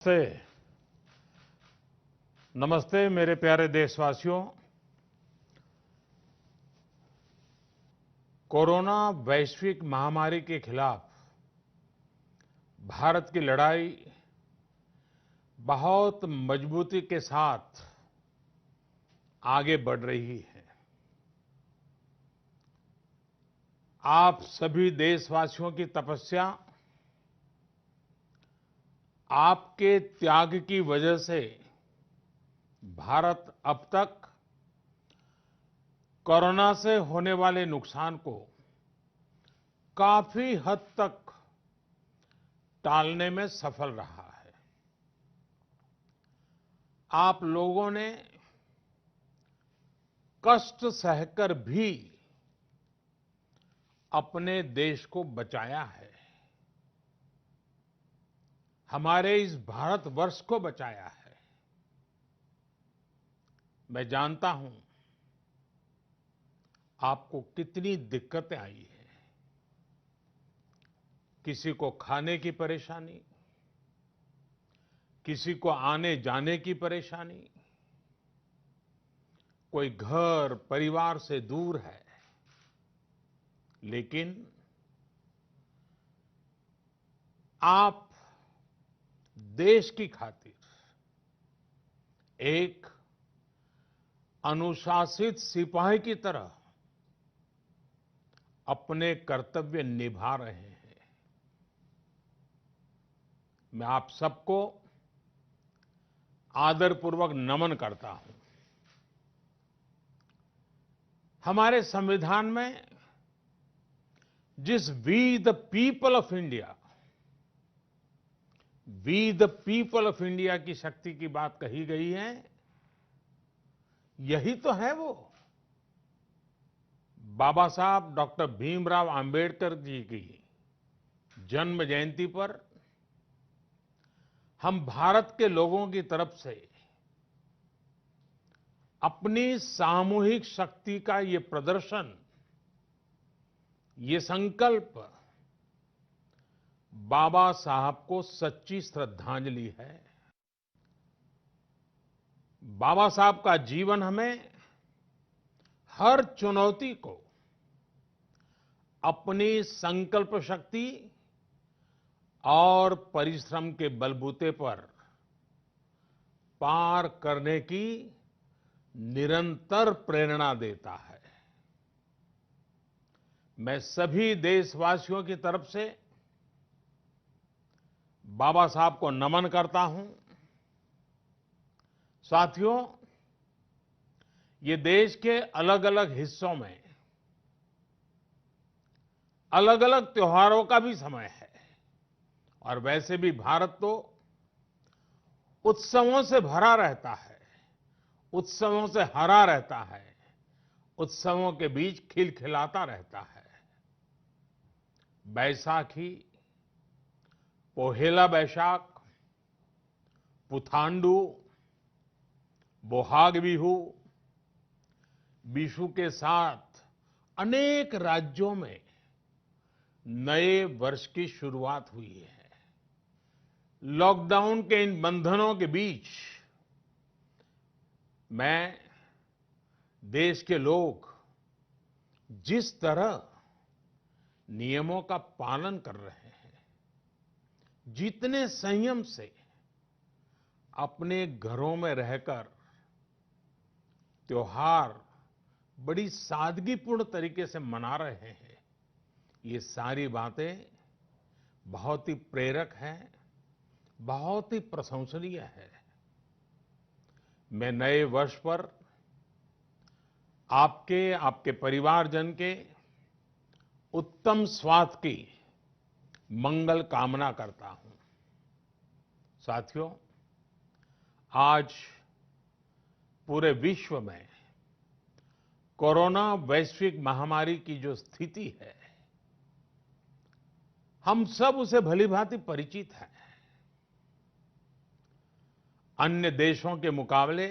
से नमस्ते मेरे प्यारे देशवासियों। कोरोना वैश्विक महामारी के खिलाफ भारत की लड़ाई बहुत मजबूती के साथ आगे बढ़ रही है। आप सभी देशवासियों की तपस्या, आपके त्याग की वजह से भारत अब तक कोरोना से होने वाले नुकसान को काफी हद तक टालने में सफल रहा है। आप लोगों ने कष्ट सहकर भी अपने देश को बचाया है, हमारे इस भारतवर्ष को बचाया है। मैं जानता हूं आपको कितनी दिक्कतें आई हैं। किसी को खाने की परेशानी, किसी को आने जाने की परेशानी, कोई घर परिवार से दूर है, लेकिन आप देश की खातिर एक अनुशासित सिपाही की तरह अपने कर्तव्य निभा रहे हैं। मैं आप सबको आदरपूर्वक नमन करता हूं। हमारे संविधान में जिस we the people of India, we the people of India की शक्ति की बात कही गई है, यही तो है वो। बाबा साहब डॉक्टर भीमराव अंबेडकर जी की जन्म जयंती पर हम भारत के लोगों की तरफ से अपनी सामूहिक शक्ति का ये प्रदर्शन, ये संकल्प बाबा साहब को सच्ची श्रद्धांजलि है। बाबा साहब का जीवन हमें हर चुनौती को अपनी संकल्प शक्ति और परिश्रम के बलबूते पर पार करने की निरंतर प्रेरणा देता है। मैं सभी देशवासियों की तरफ से बाबा साहब को नमन करता हूं। साथियों, ये देश के अलग अलग हिस्सों में अलग अलग त्योहारों का भी समय है, और वैसे भी भारत तो उत्सवों से भरा रहता है, उत्सवों से हरा रहता है, उत्सवों के बीच खिलखिलाता रहता है। बैसाखी, पोहेला बैशाख, पुथांडू, बोहाग बिहू, विशु के साथ अनेक राज्यों में नए वर्ष की शुरुआत हुई है। लॉकडाउन के इन बंधनों के बीच मैं देश के लोग जिस तरह नियमों का पालन कर रहे हैं, जितने संयम से अपने घरों में रहकर त्योहार बड़ी सादगीपूर्ण तरीके से मना रहे हैं, ये सारी बातें बहुत ही प्रेरक हैं, बहुत ही प्रशंसनीय है। मैं नए वर्ष पर आपके परिवारजन के उत्तम स्वास्थ्य की मंगल कामना करता हूं। साथियों, आज पूरे विश्व में कोरोना वैश्विक महामारी की जो स्थिति है, हम सब उसे भलीभांति परिचित हैं। अन्य देशों के मुकाबले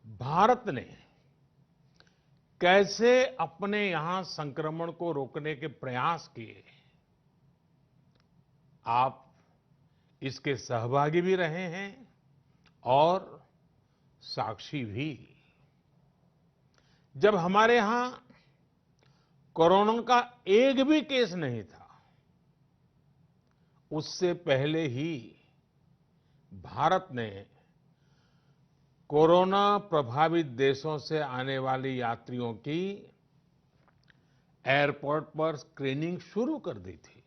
भारत ने कैसे अपने यहां संक्रमण को रोकने के प्रयास किए, आप इसके सहभागी भी रहे हैं और साक्षी भी। जब हमारे यहां कोरोना का एक भी केस नहीं था, उससे पहले ही भारत ने कोरोना प्रभावित देशों से आने वाले यात्रियों की एयरपोर्ट पर स्क्रीनिंग शुरू कर दी थी।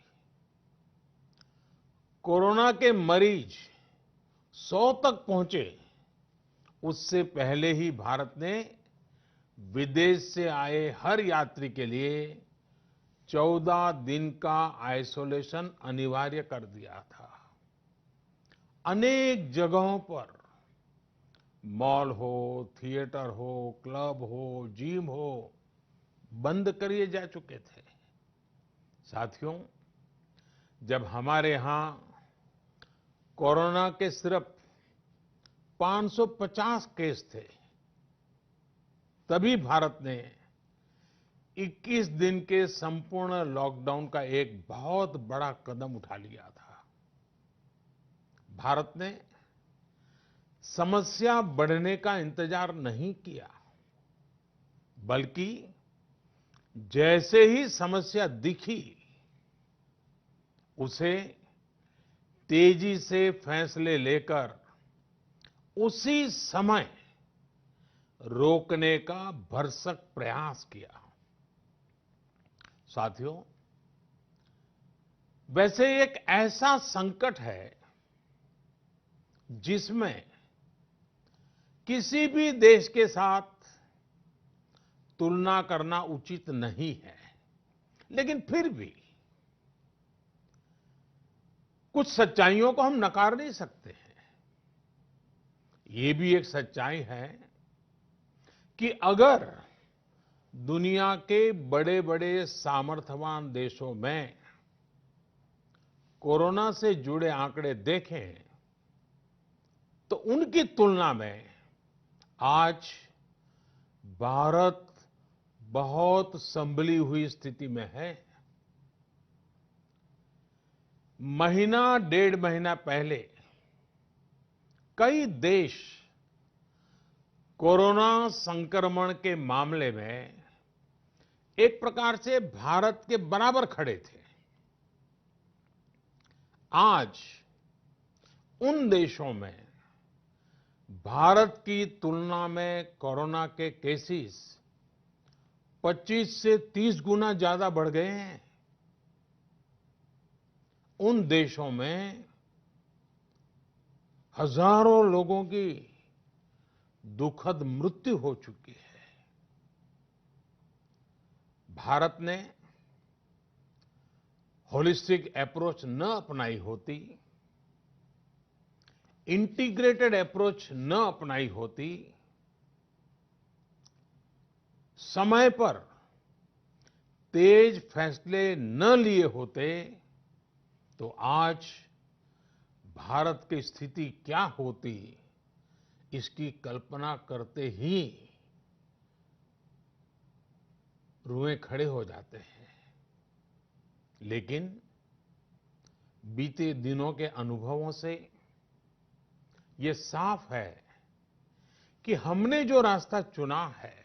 कोरोना के मरीज 100 तक पहुंचे, उससे पहले ही भारत ने विदेश से आए हर यात्री के लिए 14 दिन का आइसोलेशन अनिवार्य कर दिया था। अनेक जगहों पर मॉल हो, थिएटर हो, क्लब हो, जिम हो, बंद करिए जा चुके थे। साथियों, जब हमारे यहां कोरोना के सिर्फ 550 केस थे, तभी भारत ने 21 दिन के संपूर्ण लॉकडाउन का एक बहुत बड़ा कदम उठा लिया था। भारत ने समस्या बढ़ने का इंतजार नहीं किया, बल्कि जैसे ही समस्या दिखी, उसे तेजी से फैसले लेकर उसी समय रोकने का भरसक प्रयास किया। साथियों, वैसे एक ऐसा संकट है जिसमें किसी भी देश के साथ तुलना करना उचित नहीं है, लेकिन फिर भी कुछ सच्चाइयों को हम नकार नहीं सकते हैं। ये भी एक सच्चाई है कि अगर दुनिया के बड़े-बड़े सामर्थ्यवान देशों में कोरोना से जुड़े आंकड़े देखें, तो उनकी तुलना में आज भारत बहुत संभली हुई स्थिति में है। महीना 1.5 महीना पहले कई देश कोरोना संक्रमण के मामले में एक प्रकार से भारत के बराबर खड़े थे। आज उन देशों में भारत की तुलना में कोरोना के केसेस 25 से 30 गुना ज्यादा बढ़ गए हैं। उन देशों में हजारों लोगों की दुखद मृत्यु हो चुकी है। भारत ने होलिस्टिक अप्रोच न अपनाई होती, इंटीग्रेटेड अप्रोच न अपनाई होती, समय पर तेज फैसले न लिए होते, तो आज भारत की स्थिति क्या होती, इसकी कल्पना करते ही रुएं खड़े हो जाते हैं। लेकिन बीते दिनों के अनुभवों से ये साफ है कि हमने जो रास्ता चुना है,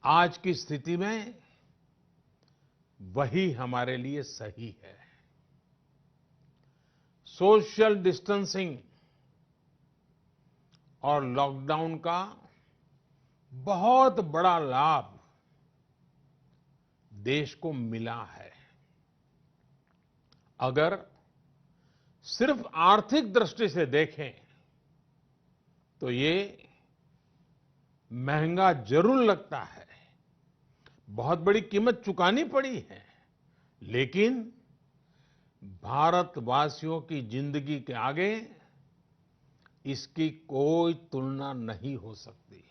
आज की स्थिति में वही हमारे लिए सही है। सोशल डिस्टेंसिंग और लॉकडाउन का बहुत बड़ा लाभ देश को मिला है। अगर सिर्फ आर्थिक दृष्टि से देखें तो ये महंगा जरूर लगता है, बहुत बड़ी कीमत चुकानी पड़ी है, लेकिन भारतवासियों की जिंदगी के आगे इसकी कोई तुलना नहीं हो सकती।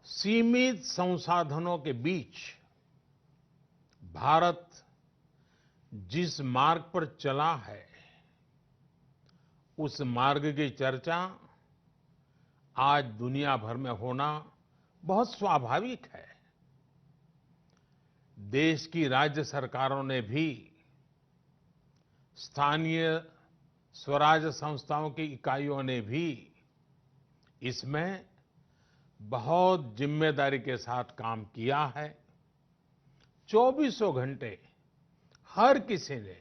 सीमित संसाधनों के बीच भारत जिस मार्ग पर चला है, उस मार्ग की चर्चा आज दुनिया भर में होना बहुत स्वाभाविक है। देश की राज्य सरकारों ने भी स्थानीय स्वराज संस्थाओं की इकाइयों ने भी इसमें बहुत जिम्मेदारी के साथ काम किया है। चौबीसों घंटे हर किसी ने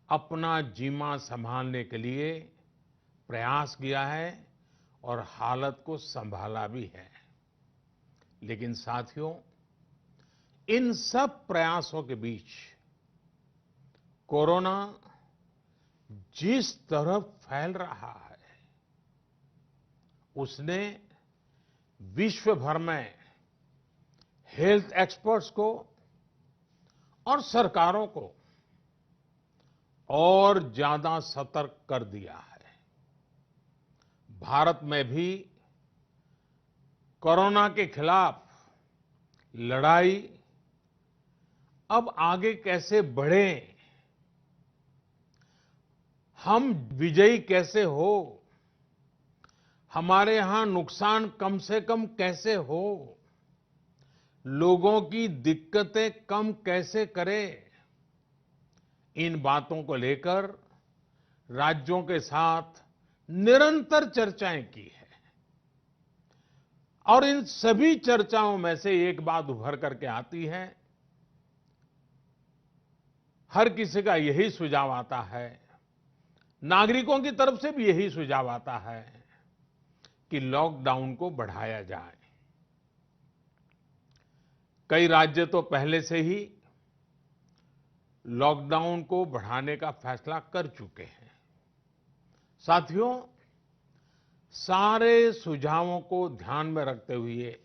अपना जीमा संभालने के लिए प्रयास किया है और हालत को संभाला भी है। लेकिन साथियों, इन सब प्रयासों के बीच कोरोना जिस तरह फैल रहा है, उसने विश्व भर में हेल्थ एक्सपर्ट्स को और सरकारों को और ज्यादा सतर्क कर दिया है। भारत में भी कोरोना के खिलाफ लड़ाई अब आगे कैसे बढ़े, हम विजयी कैसे हो, हमारे यहां नुकसान कम से कम कैसे हो, लोगों की दिक्कतें कम कैसे करें, इन बातों को लेकर राज्यों के साथ निरंतर चर्चाएं की है। और इन सभी चर्चाओं में से एक बात उभर करके आती है, हर किसी का यही सुझाव आता है, नागरिकों की तरफ से भी यही सुझाव आता है कि लॉकडाउन को बढ़ाया जाए। कई राज्य तो पहले से ही लॉकडाउन को बढ़ाने का फैसला कर चुके हैं। साथियों, सारे सुझावों को ध्यान में रखते हुए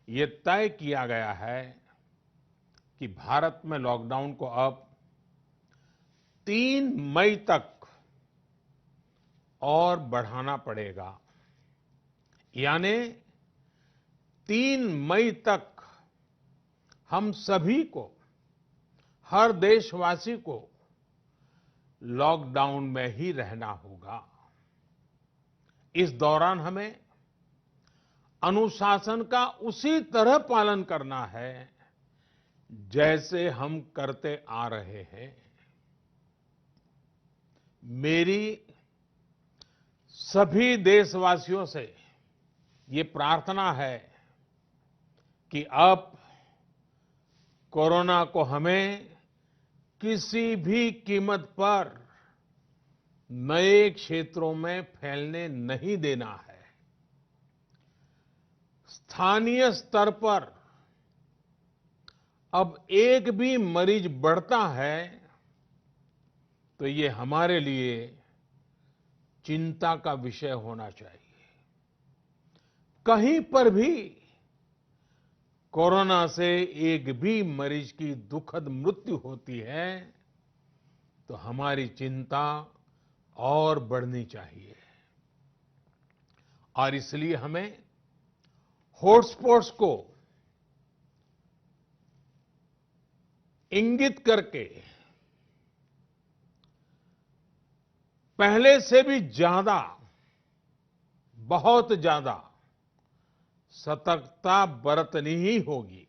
ये तय किया गया है कि भारत में लॉकडाउन को अब 3 मई तक और बढ़ाना पड़ेगा। यानी 3 मई तक हम सभी को, हर देशवासी को लॉकडाउन में ही रहना होगा। इस दौरान हमें अनुशासन का उसी तरह पालन करना है जैसे हम करते आ रहे हैं। मेरी सभी देशवासियों से ये प्रार्थना है कि अब कोरोना को हमें किसी भी कीमत पर नए क्षेत्रों में फैलने नहीं देना है। स्थानीय स्तर पर अब एक भी मरीज बढ़ता है तो ये हमारे लिए चिंता का विषय होना चाहिए। कहीं पर भी कोरोना से एक भी मरीज की दुखद मृत्यु होती है तो हमारी चिंता और बढ़नी चाहिए। और इसलिए हमें हॉटस्पॉट्स को इंगित करके पहले से भी ज्यादा, बहुत ज्यादा सतर्कता बरतनी ही होगी।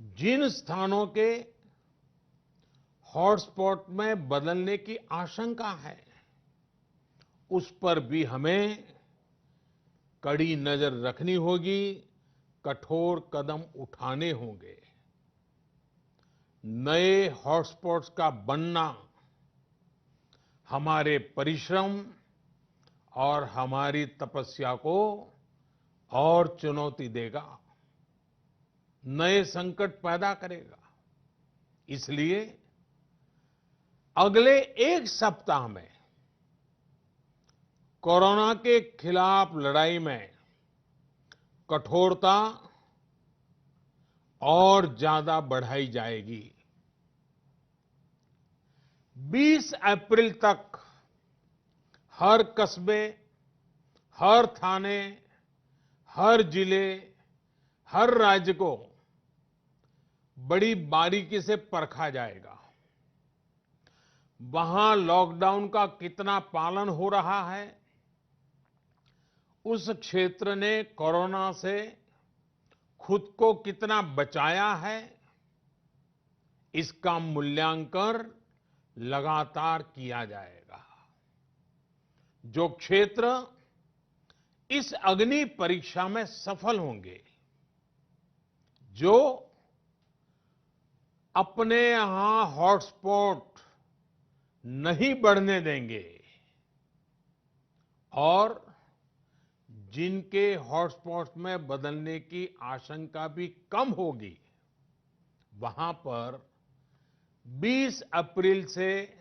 जिन स्थानों के हॉटस्पॉट में बदलने की आशंका है, उस पर भी हमें कड़ी नजर रखनी होगी, कठोर कदम उठाने होंगे। नए हॉटस्पॉट्स का बनना हमारे परिश्रम और हमारी तपस्या को और चुनौती देगा, नए संकट पैदा करेगा। इसलिए अगले एक सप्ताह में कोरोना के खिलाफ लड़ाई में कठोरता और ज्यादा बढ़ाई जाएगी। 20 अप्रैल तक हर कस्बे, हर थाने, हर जिले, हर राज्य को बड़ी बारीकी से परखा जाएगा। वहां लॉकडाउन का कितना पालन हो रहा है, उस क्षेत्र ने कोरोना से खुद को कितना बचाया है, इसका मूल्यांकन लगातार किया जाएगा। जो क्षेत्र इस अग्नि परीक्षा में सफल होंगे, जो अपने यहां हॉटस्पॉट नहीं बढ़ने देंगे और जिनके हॉटस्पॉट में बदलने की आशंका भी कम होगी, वहां पर 20 अप्रैल से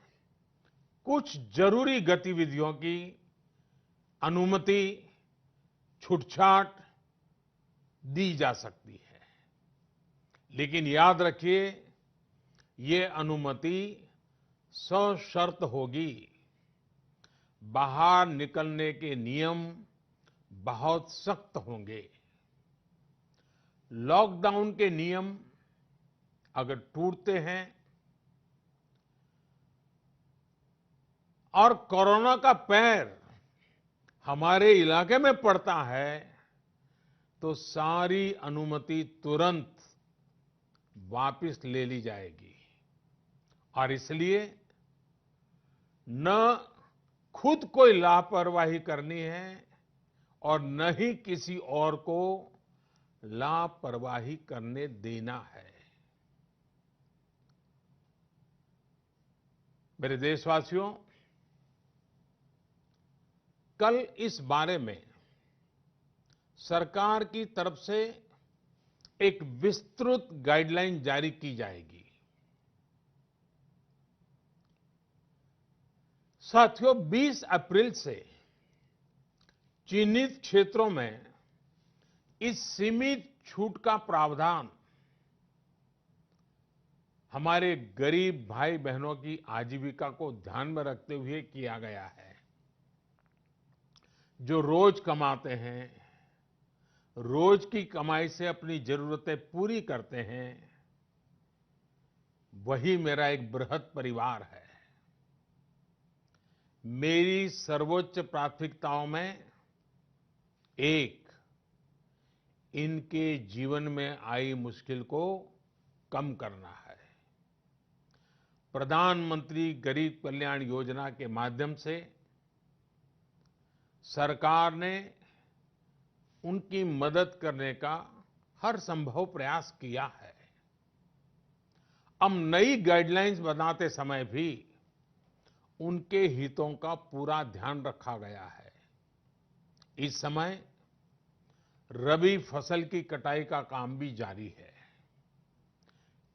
कुछ जरूरी गतिविधियों की अनुमति, छूटछाट दी जा सकती है। लेकिन याद रखिए, ये अनुमति सशर्त होगी। बाहर निकलने के नियम बहुत सख्त होंगे। लॉकडाउन के नियम अगर टूटते हैं और कोरोना का पैर हमारे इलाके में पड़ता है, तो सारी अनुमति तुरंत वापस ले ली जाएगी। और इसलिए न खुद कोई लापरवाही करनी है और न ही किसी और को लापरवाही करने देना है। मेरे देशवासियों, कल इस बारे में सरकार की तरफ से एक विस्तृत गाइडलाइन जारी की जाएगी। साथियों, 20 अप्रैल से चिन्हित क्षेत्रों में इस सीमित छूट का प्रावधान हमारे गरीब भाई बहनों की आजीविका को ध्यान में रखते हुए किया गया है। जो रोज कमाते हैं, रोज की कमाई से अपनी जरूरतें पूरी करते हैं, वही मेरा एक बृहद परिवार है। मेरी सर्वोच्च प्राथमिकताओं में एक, इनके जीवन में आई मुश्किल को कम करना है। प्रधानमंत्री गरीब कल्याण योजना के माध्यम से सरकार ने उनकी मदद करने का हर संभव प्रयास किया है। अब नई गाइडलाइंस बनाते समय भी उनके हितों का पूरा ध्यान रखा गया है। इस समय रबी फसल की कटाई का काम भी जारी है।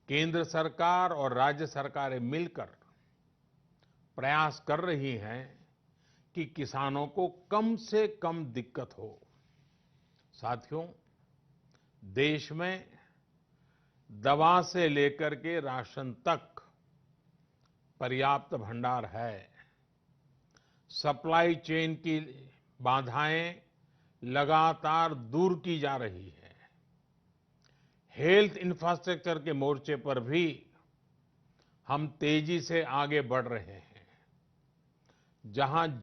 केंद्र सरकार और राज्य सरकारें मिलकर प्रयास कर रही हैं कि किसानों को कम से कम दिक्कत हो। साथियों, देश में दवा से लेकर के राशन तक पर्याप्त भंडार है। सप्लाई चेन की बाधाएं लगातार दूर की जा रही है। हेल्थ इंफ्रास्ट्रक्चर के मोर्चे पर भी हम तेजी से आगे बढ़ रहे हैं। जहां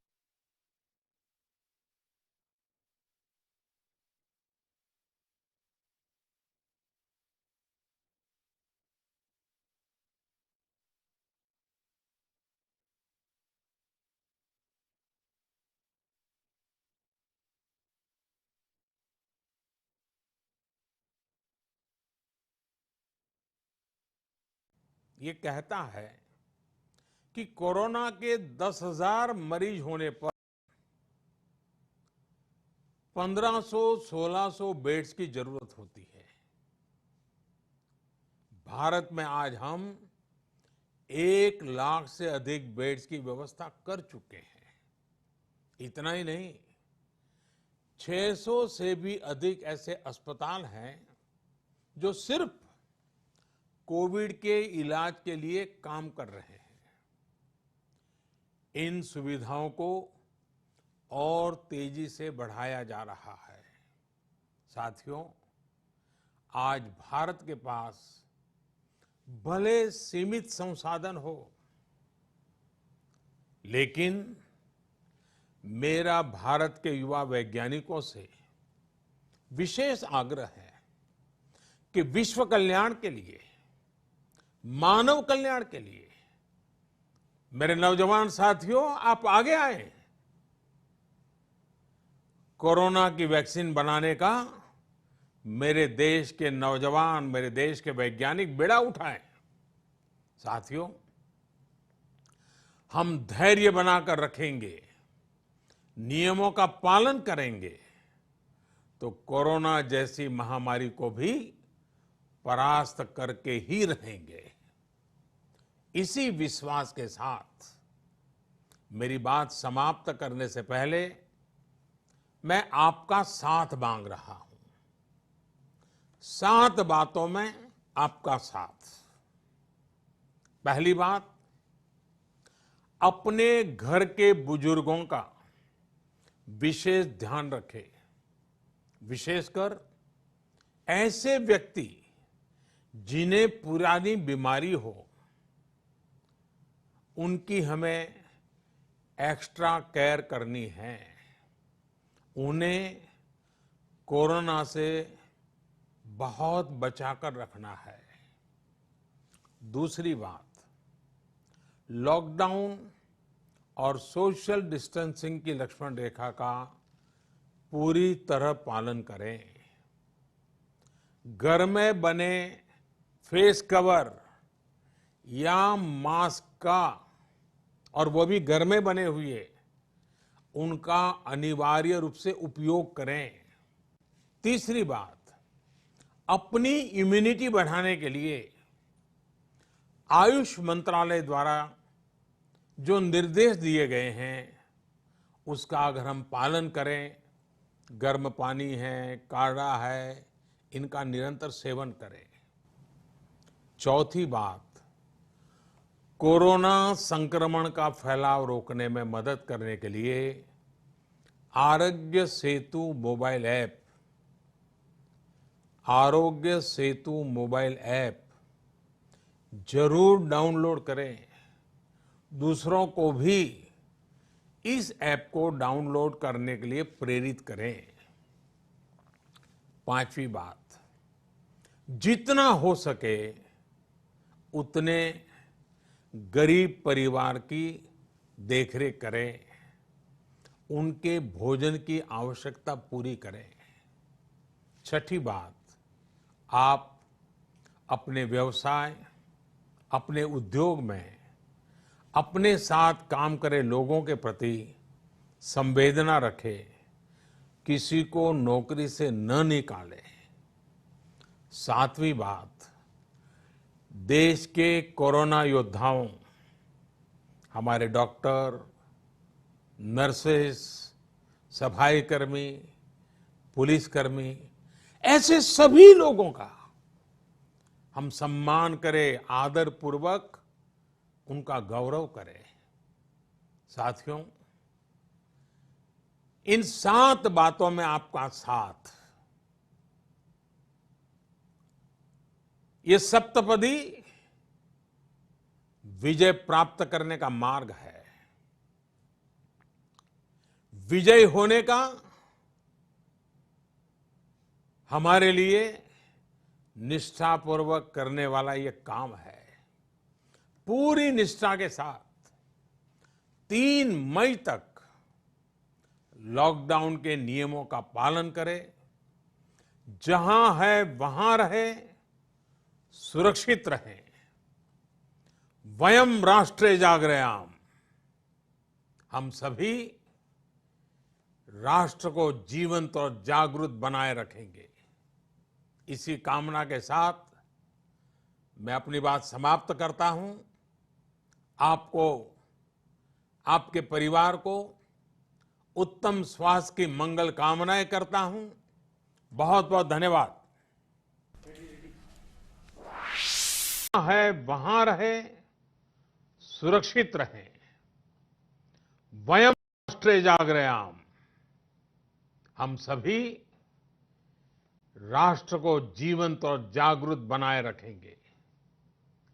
ये कहता है कि कोरोना के 10,000 मरीज होने पर 1500-1600 बेड्स की जरूरत होती है। भारत में आज हम 1 लाख से अधिक बेड्स की व्यवस्था कर चुके हैं। इतना ही नहीं, 600 से भी अधिक ऐसे अस्पताल हैं जो सिर्फ कोविड के इलाज के लिए काम कर रहे हैं। इन सुविधाओं को और तेजी से बढ़ाया जा रहा है। साथियों, आज भारत के पास भले सीमित संसाधन हो, लेकिन मेरा भारत के युवा वैज्ञानिकों से विशेष आग्रह है कि विश्व कल्याण के लिए मानव कल्याण के लिए। मेरे नौजवान साथियों, आप आगे आए। कोरोना की वैक्सीन बनाने का मेरे देश के नौजवान, मेरे देश के वैज्ञानिक बेड़ा उठाएं। साथियों, हम धैर्य बनाकर रखेंगे, नियमों का पालन करेंगे, तो कोरोना जैसी महामारी को भी परास्त करके ही रहेंगे। इसी विश्वास के साथ मेरी बात समाप्त करने से पहले मैं आपका साथ मांग रहा हूं। 7 बातों में आपका साथ। पहली बात, अपने घर के बुजुर्गों का विशेष ध्यान रखें। विशेषकर ऐसे व्यक्ति जिन्हें पुरानी बीमारी हो, उनकी हमें एक्स्ट्रा केयर करनी है। उन्हें कोरोना से बहुत बचाकर रखना है। दूसरी बात, लॉकडाउन और सोशल डिस्टेंसिंग की लक्ष्मण रेखा का पूरी तरह पालन करें। घर में बने फेस कवर या मास्क का, और वो भी घर में बने हुए, उनका अनिवार्य रूप से उपयोग करें। तीसरी बात, अपनी इम्यूनिटी बढ़ाने के लिए आयुष मंत्रालय द्वारा जो निर्देश दिए गए हैं, उसका अगर हम पालन करें, गर्म पानी है, काढ़ा है, इनका निरंतर सेवन करें। चौथी बात, कोरोना संक्रमण का फैलाव रोकने में मदद करने के लिए Aarogya Setu mobile app, Aarogya Setu mobile app जरूर डाउनलोड करें। दूसरों को भी इस ऐप को डाउनलोड करने के लिए प्रेरित करें। पांचवी बात, जितना हो सके उतने गरीब परिवार की देखरेख करें, उनके भोजन की आवश्यकता पूरी करें। छठी बात, आप अपने व्यवसाय, अपने उद्योग में अपने साथ काम करे लोगों के प्रति संवेदना रखें, किसी को नौकरी से न निकालें। सातवीं बात, देश के कोरोना योद्धाओं, हमारे डॉक्टर, नर्सेस, सफाई कर्मी, पुलिसकर्मी, ऐसे सभी लोगों का हम सम्मान करें, आदर पूर्वक उनका गौरव करें। साथियों, इन 7 बातों में आपका साथ, ये सप्तपदी विजय प्राप्त करने का मार्ग है। विजय होने का हमारे लिए निष्ठापूर्वक करने वाला ये काम है। पूरी निष्ठा के साथ 3 मई तक लॉकडाउन के नियमों का पालन करें। जहां है वहां रहे, सुरक्षित रहें। वयम राष्ट्रे जागृयाम, हम सभी राष्ट्र को जीवंत और जागृत बनाए रखेंगे। इसी कामना के साथ मैं अपनी बात समाप्त करता हूं। आपको, आपके परिवार को उत्तम स्वास्थ्य की मंगल कामनाएं करता हूं। बहुत बहुत धन्यवाद। है वहां रहे, सुरक्षित रहें। वयम राष्ट्रे जागृयाम, हम सभी राष्ट्र को जीवंत और जागृत बनाए रखेंगे।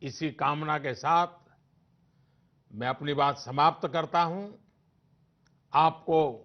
इसी कामना के साथ मैं अपनी बात समाप्त करता हूं। आपको